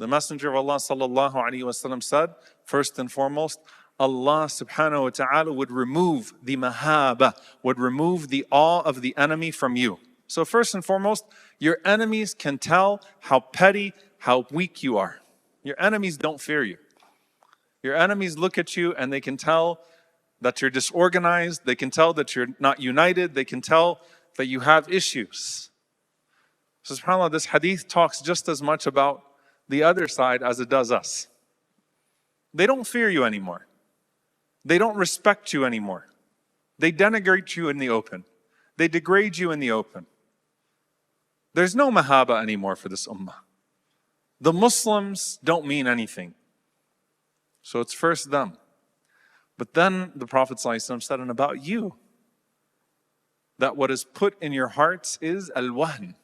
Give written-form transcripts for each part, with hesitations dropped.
The Messenger of Allah sallallahu alaihi wasallam said, first and foremost, Allah subhanahu wa ta'ala would remove the mahaba, would remove the awe of the enemy from you. So first and foremost, your enemies can tell how petty, how weak you are. Your enemies don't fear you. Your enemies look at you and they can tell that you're disorganized, they can tell that you're not united, they can tell that you have issues. So subhanAllah, this hadith talks just as much about the other side as it does us. They don't fear you anymore. They don't respect you anymore. They denigrate you in the open. They degrade you in the open. There's no mahaba anymore for this ummah. The Muslims don't mean anything. So it's first them. But then the Prophet ﷺ said, and about you, that what is put in your hearts is al-Wahn.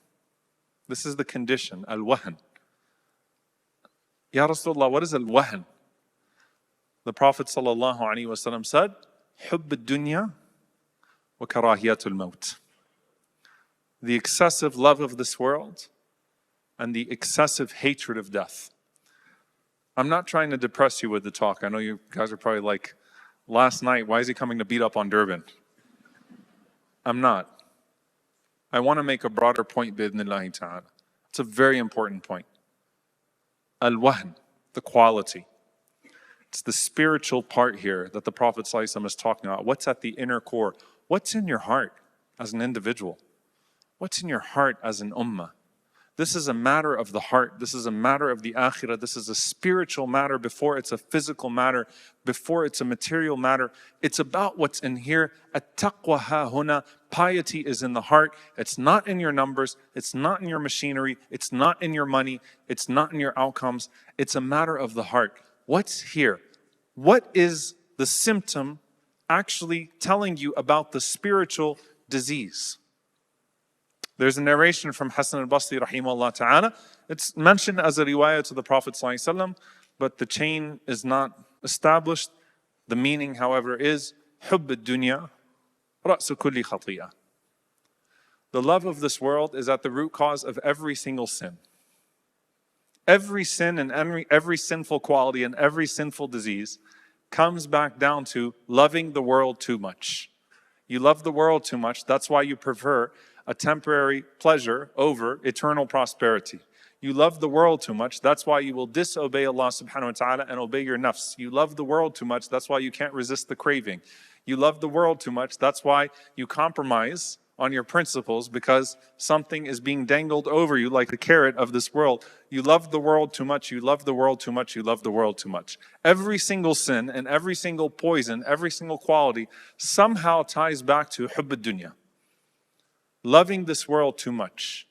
This is the condition, al-Wahn. Ya Rasulullah, what is al-Wahn? The Prophet ﷺ said, حُبُّ الدُّنْيَا وَكَرَاهِيَةُ الْمَوْتِ. The excessive love of this world and the excessive hatred of death. I'm not trying to depress you with the talk. I know you guys are probably like, last night, why is he coming to beat up on Durban? I'm not. I want to make a broader point, bi'idhnillahi ta'ala. It's a very important point. Al-Wahn, the quality. It's the spiritual part here that the Prophet ﷺ is talking about. What's at the inner core? What's in your heart as an individual? What's in your heart as an ummah? This is a matter of the heart. This is a matter of the Akhirah. This is a spiritual matter before it's a physical matter, before it's a material matter. It's about what's in here. At-taqwa ha-huna. Piety is in the heart. It's not in your numbers. It's not in your machinery. It's not in your money. It's not in your outcomes. It's a matter of the heart. What's here? What is the symptom actually telling you about the spiritual disease? There's a narration from Hassan al-Basri rahimahullah ta'ala. It's mentioned as a riwayah to the Prophet ﷺ, but the chain is not established. The meaning, however, is حُبُّ الدُّنْيَا رَأْسُ كُلِّ خَطِيئَةٍ. The love of this world is at the root cause of every single sin. Every sin and every sinful quality and every sinful disease comes back down to loving the world too much. You love the world too much, that's why you prefer a temporary pleasure over eternal prosperity. You love the world too much, that's why you will disobey Allah subhanahu wa ta'ala and obey your nafs. You love the world too much, that's why you can't resist the craving. You love the world too much, that's why you compromise on your principles because something is being dangled over you like a carrot of this world. You love the world too much, you love the world too much, you love the world too much. Every single sin and every single poison, every single quality somehow ties back to hubb ad-dunya. Loving this world too much,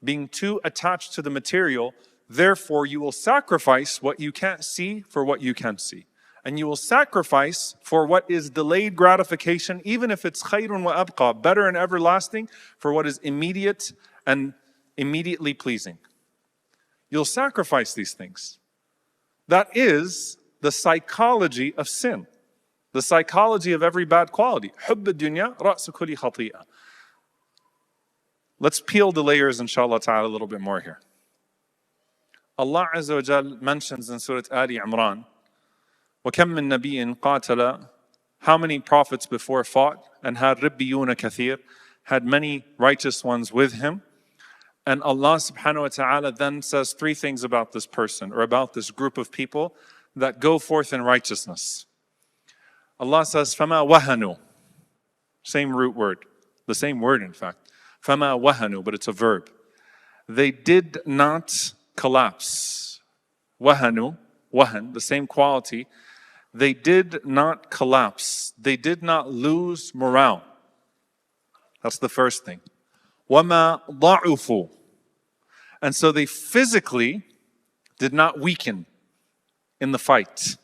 being too attached to the material, therefore you will sacrifice what you can't see for what you can see. And you will sacrifice for what is delayed gratification, even if it's khayrun wa abqa, better and everlasting, for what is immediate and immediately pleasing. You'll sacrifice these things. That is the psychology of sin, the psychology of every bad quality. Hubb ad-dunya ra'su kulli khati'ah. Let's peel the layers, inshallah ta'ala, a little bit more here. Allah Azza wa Jal mentions in Surah Ali Imran, وَكَمْ مِن نَبِيٍّ قَاتَلَ. How many prophets before fought and had رِبِّيُّونَ كَثِيرٌ, had many righteous ones with him. And Allah subhanahu wa ta'ala then says three things about this person, or about this group of people that go forth in righteousness. Allah says, فَمَا وَهَنُوا. Same root word, the same word in fact. فَمَا وَهَنُوا, but it's a verb. They did not collapse. وَهَنُوا, wahan, the same quality. They did not collapse. They did not lose morale. That's the first thing. وَمَا ضَعُفُوا. And so they physically did not weaken in the fight.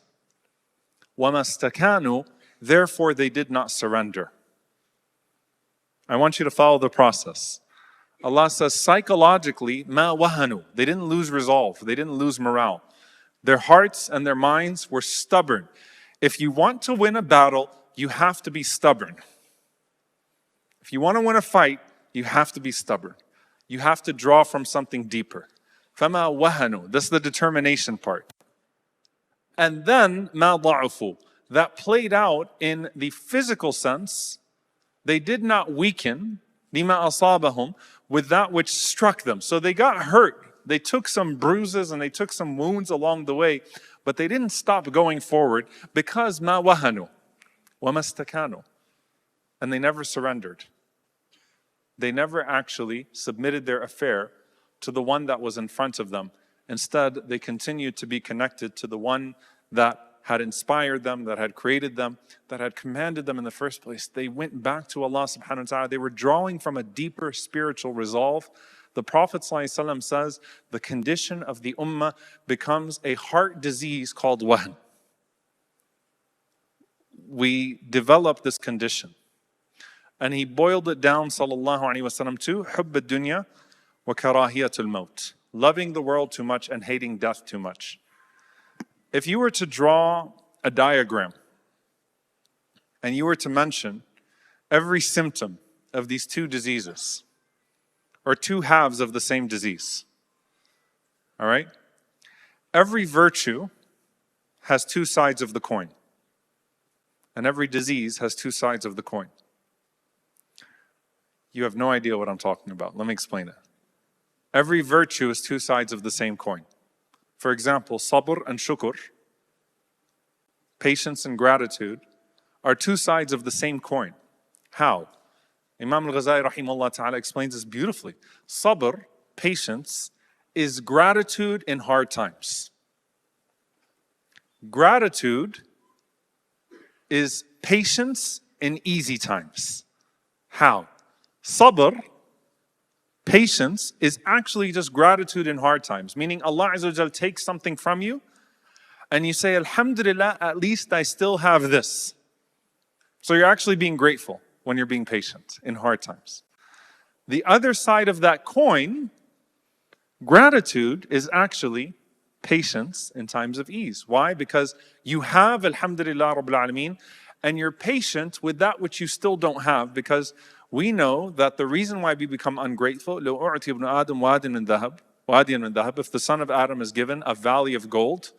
وَمَا اسْتَكَانُوا. Therefore they did not surrender. I want you to follow the process. Allah says psychologically, مَا وَهَنُوا. They didn't lose resolve. They didn't lose morale. Their hearts and their minds were stubborn. If you want to win a battle, you have to be stubborn. If you want to win a fight, you have to be stubborn. You have to draw from something deeper. فَمَا وَهَنُوا. This is the determination part. And then مَا ضَعُفُوا. That played out in the physical sense. They did not weaken بِمَا أَصَابَهُم, with that which struck them. So they got hurt. They took some bruises and they took some wounds along the way, but they didn't stop going forward because مَا وَهَنُوا وَمَا اسْتَكَانُوا. And they never surrendered. They never actually submitted their affair to the one that was in front of them. Instead, they continued to be connected to the one that had inspired them, that had created them, that had commanded them in the first place. They went back to Allah subhanahu wa ta'ala. They were drawing from a deeper spiritual resolve. The Prophet ﷺ says the condition of the ummah becomes a heart disease called Wahn. We develop this condition. And he boiled it down, sallallahu alayhi wa sallam, to حُبَّ الدُّنْيَا وَكَرَاهِيَةُ الْمَوْتِ. Loving the world too much and hating death too much. If you were to draw a diagram and you were to mention every symptom of these two diseases, or two halves of the same disease, all right? Every virtue has two sides of the coin, and every disease has two sides of the coin. You have no idea what I'm talking about. Let me explain it. Every virtue is two sides of the same coin. For example, sabr and shukr, patience and gratitude, are two sides of the same coin. How? Imam al-Ghazali rahimahullah ta'ala explains this beautifully. Sabr, patience, is gratitude in hard times. Gratitude is patience in easy times. How? Sabr, patience, is actually just gratitude in hard times. Meaning Allah Azza wa Jal takes something from you and you say, Alhamdulillah, at least I still have this. So you're actually being grateful when you're being patient in hard times. The other side of that coin, gratitude, is actually patience in times of ease. Why? Because you have Alhamdulillah Rabbil Alameen and you're patient with that which you still don't have, because we know that the reason why we become ungrateful, لو أعطي ابن آدم واد من ذهب واديا من ذهب, if the son of Adam is given a valley of gold,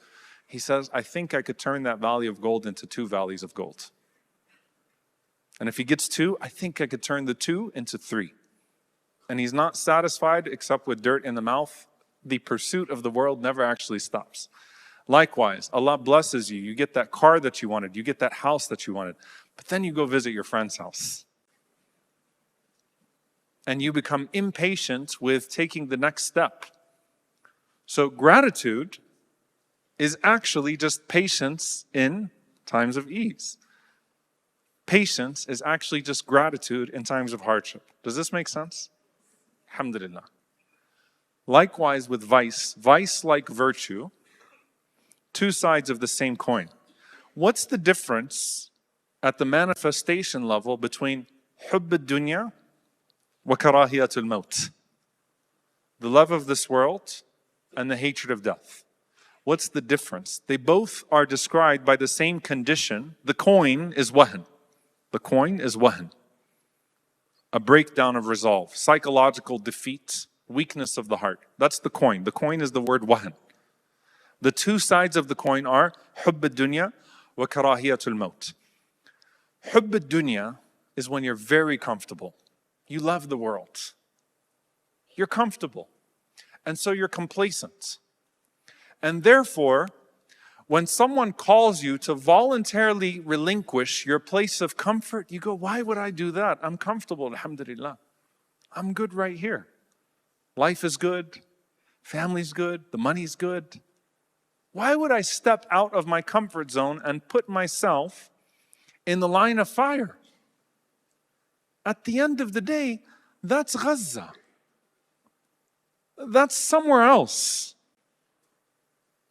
he says, I think I could turn that valley of gold into two valleys of gold. And if he gets two, I think I could turn the two into three. And he's not satisfied except with dirt in the mouth. The pursuit of the world never actually stops. Likewise, Allah blesses you. You get that car that you wanted. You get that house that you wanted. But then you go visit your friend's house. And you become impatient with taking the next step. So gratitude is actually just patience in times of ease. Patience is actually just gratitude in times of hardship. Does this make sense? Alhamdulillah. Likewise with vice, vice like virtue, two sides of the same coin. What's the difference at the manifestation level between حُبَّ الدُّنْيَا وَكَرَاهِيَةُ الْمَوْتِ? The love of this world and the hatred of death. What's the difference? They both are described by the same condition. The coin is wahn. The coin is wahn. A breakdown of resolve, psychological defeat, weakness of the heart. That's the coin. The coin is the word wahn. The two sides of the coin are حُبَّ الدُّنْيَا وَكَرَاهِيَةُ الْمَوْتِ. حُبَّ الدُّنْيَا is when you're very comfortable. You love the world. You're comfortable. And so you're complacent. And therefore, when someone calls you to voluntarily relinquish your place of comfort, you go, why would I do that? I'm comfortable, alhamdulillah. I'm good right here. Life is good. Family's good. The money's good. Why would I step out of my comfort zone and put myself in the line of fire? At the end of the day, that's Gaza. That's somewhere else.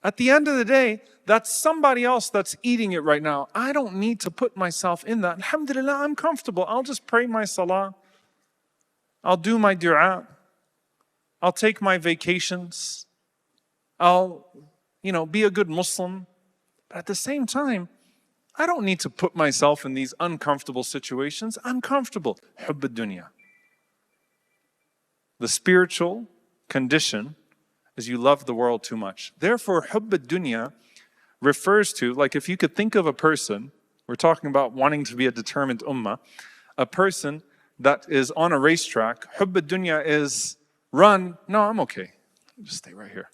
At the end of the day, that's somebody else that's eating it right now. I don't need to put myself in that. Alhamdulillah, I'm comfortable. I'll just pray my salah. I'll do my dua. I'll take my vacations. I'll, be a good Muslim. But at the same time, I don't need to put myself in these uncomfortable situations. I'm comfortable. حُبَّ الدُّنْيَا. The spiritual condition is you love the world too much. Therefore, hubb ad-dunya refers to, like if you could think of a person, we're talking about wanting to be a determined ummah, a person that is on a racetrack, hubb ad-dunya is run, no, I'm okay. Just stay right here.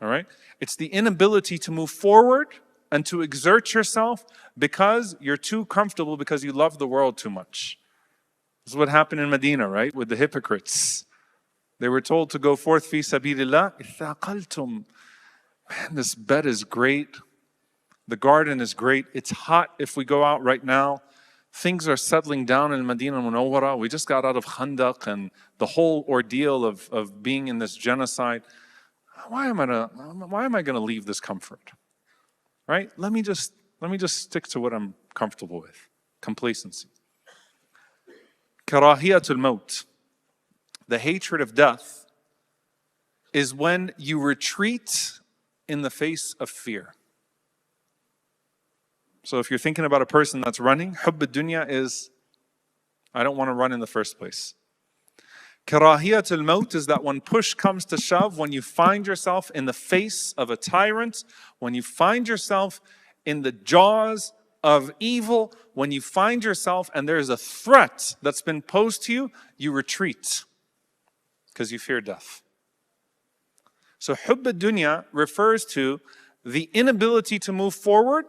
All right? It's the inability to move forward and to exert yourself because you're too comfortable, because you love the world too much. This is what happened in Medina, right? With the hypocrites. They were told to go forth fi sabilillah. Ithaqaltum. Man, this bed is great. The garden is great. It's hot if we go out right now. Things are settling down in Medina Munawwara. We just got out of Khandaq and the whole ordeal of being in this genocide. Why am I gonna leave this comfort? Right? Let me just stick to what I'm comfortable with. Complacency. Karahiyatul maut. The hatred of death is when you retreat in the face of fear. So if you're thinking about a person that's running, hubb ad-dunya is, I don't want to run in the first place. Karahiyatul maut is that when push comes to shove, when you find yourself in the face of a tyrant, when you find yourself in the jaws of evil, when you find yourself and there is a threat that's been posed to you, you retreat because you fear death. So hubb ad-dunya refers to the inability to move forward.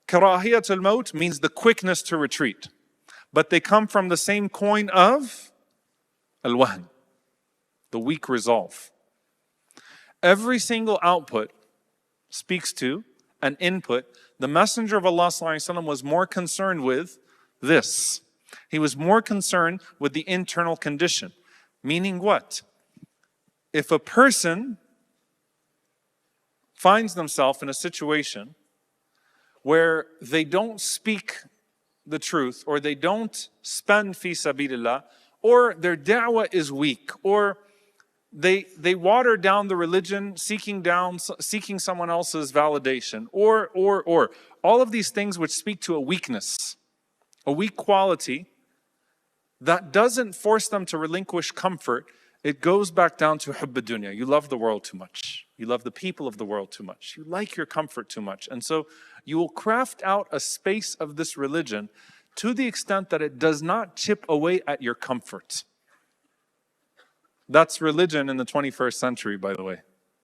Karahiyatul maut means the quickness to retreat. But they come from the same coin of al-Wahn, the weak resolve. Every single output speaks to an input. The Messenger of Allah ﷺ was more concerned with this. He was more concerned with the internal condition. Meaning what? If a person finds themselves in a situation where they don't speak the truth, or they don't spend fi sabilillah, or their da'wah is weak, or they water down the religion, seeking someone else's validation, or all of these things which speak to a weakness, a weak quality that doesn't force them to relinquish comfort. It goes back down to hubb ad-dunya. You love the world too much. You love the people of the world too much. You like your comfort too much. And so you will craft out a space of this religion to the extent that it does not chip away at your comfort. That's religion in the 21st century, by the way.